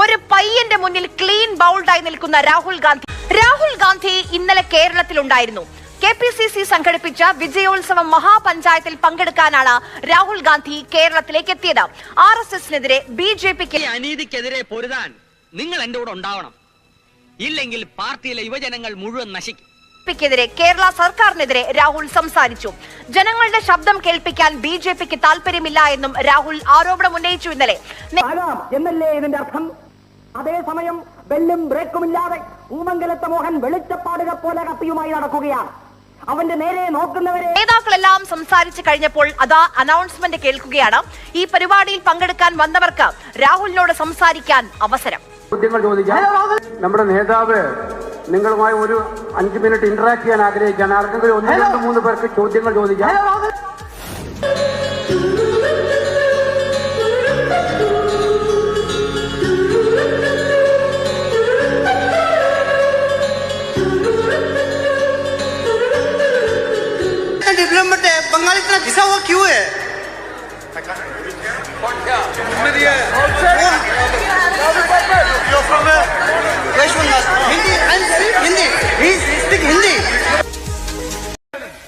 ഒരു പയ്യന്റെ മുന്നിൽ ക്ലീൻ ബൗൾഡായി നിൽക്കുന്ന രാഹുൽ ഗാന്ധി ഇന്നലെ കേരളത്തിലുണ്ടായിരുന്നു. KPCC സംഘടിപ്പിച്ച വിജയോത്സവം മഹാപഞ്ചായത്തിൽ പങ്കെടുക്കാനാണ് രാഹുൽ ഗാന്ധി കേരളത്തിലേക്ക് എത്തിയത്. RSSനെതിരെ BJPക്ക് അനീതിക്കെതിരെ പൊരുതാൻ നിങ്ങൾ എന്റെ കൂടെ ഉണ്ടാവണം. ഇല്ലെങ്കിൽ പാർട്ടിയിലെ യുവജനങ്ങൾ മുഴുവൻ നശിക്കും. ക്കെതിരെ കേരള സർക്കാരിനെതിരെ രാഹുൽ സംസാരിച്ചു. ജനങ്ങളുടെ ശബ്ദം കേൾപ്പിക്കാൻ BJPക്ക് താല്പര്യമില്ല എന്നും രാഹുൽ ആരോപണം ഉന്നയിച്ചു. ഇന്നലെ എന്നല്ലേ ഇതിന്റെ അർത്ഥം? അതേസമയം ബെല്ലും ബ്രേക്കുമില്ലാതെ ഊമങ്കലത്തെ മോഹൻ വെളിച്ചപ്പാടുകൾ പോലെ കത്തിയുമായി നടക്കുകയാണ്. അവന്റെ നേരെ നോക്കുന്നവരെ നേതാക്കളെല്ലാം സംസാരിച്ചു കഴിഞ്ഞപ്പോൾ അതാ അനൗൺസ്മെന്റ് കേൾക്കുകയാണ്. ഈ പരിപാടിയിൽ പങ്കെടുക്കാൻ വന്നവർക്ക് രാഹുലിനോട് സംസാരിക്കാൻ അവസരം. ചോദ്യങ്ങൾ ചോദിക്കാം. നമ്മുടെ നേതാവ് നിങ്ങളുമായി ഒരു 5 മിനിറ്റ് ഇന്ററാക്ട് ചെയ്യാൻ ആഗ്രഹിക്കുകയാണ്. ആർക്കെങ്കിലും 1, 2, 3 പേർക്ക് ചോദ്യങ്ങൾ ചോദിക്കാം. डेवलपमेंट है बंगाल इतना घिसा हुआ क्यों है?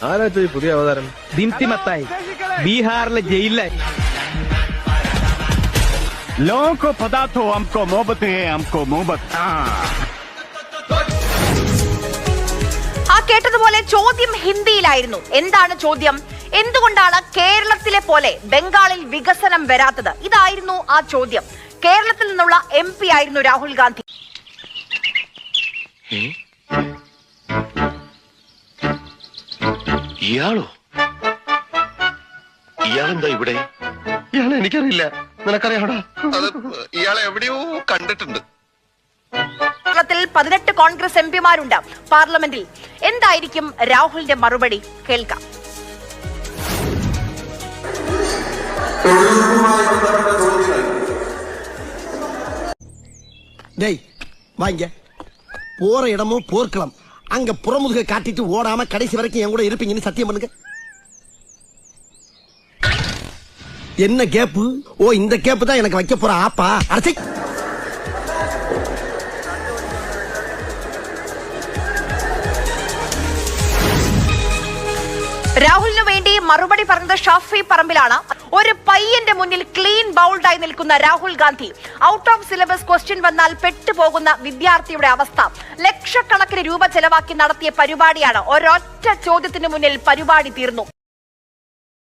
ആരാ പുതിയ അവതാരം? ദിംതിമത്തായി ബീഹാറിലെ ജയിലിലായി. लोगों को पता तो हमको मोहब्बत है, हमको मोहब्बत. ആ കേട്ടതുപോലെ ചോദ്യം ഹിന്ദിയിലായിരുന്നു. എന്താണ് ചോദ്യം? എന്തുകൊണ്ടാണ് കേരളത്തിലെ പോലെ ബംഗാളിൽ വികസനം വരാത്തത്? ഇതായിരുന്നു ആ ചോദ്യം. കേരളത്തിൽ നിന്നുള്ള MP ആയിരുന്നു രാഹുൽ ഗാന്ധി. ഇയാളോ? ഇയാളെന്താ ഇവിടെ? ഇയാളെ എനിക്കറിയില്ല. നിനക്കറിയാടാ? ഇയാളെ എവിടെയോ കണ്ടിട്ടുണ്ട്. കേരളത്തിൽ 18 കോൺഗ്രസ് MPമാരുണ്ട് പാർലമെന്റിൽ. എന്തായിരിക്കും രാഹുലിന്റെ മറുപടി? കേൾക്കാം. வாங்க போற இடமும் போர்க்களம். அங்க புறமுதுக காட்டிட்டு ஓடாம கடைசி வரைக்கும் என் கூட இருப்பீங்கன்னு சத்தியம் பண்ணுங்க. என்ன கேப்பு? ஓ, இந்த கேப்பு தான் எனக்கு வைக்க போற ஆப்பா. அரசை രാഹുലിനു വേണ്ടി മറുപടി പറഞ്ഞത് ഷാഫി പറമ്പിലാണ്. ഒരു പയ്യന്റെ മുന്നിൽ ക്ലീൻ ബൗൾഡായി നിൽക്കുന്ന Rahul Gandhi. Out of syllabus question വന്നാൽ പെട്ടുപോകുന്ന വിദ്യാർത്ഥിയുടെ അവസ്ഥ. ലക്ഷക്കണക്കിന് രൂപ ചെലവാക്കി നടത്തിയ പരിപാടിയാണ്. ഒരൊറ്റ ചോദ്യത്തിന് മുന്നിൽ പരിപാടി തീർന്നു.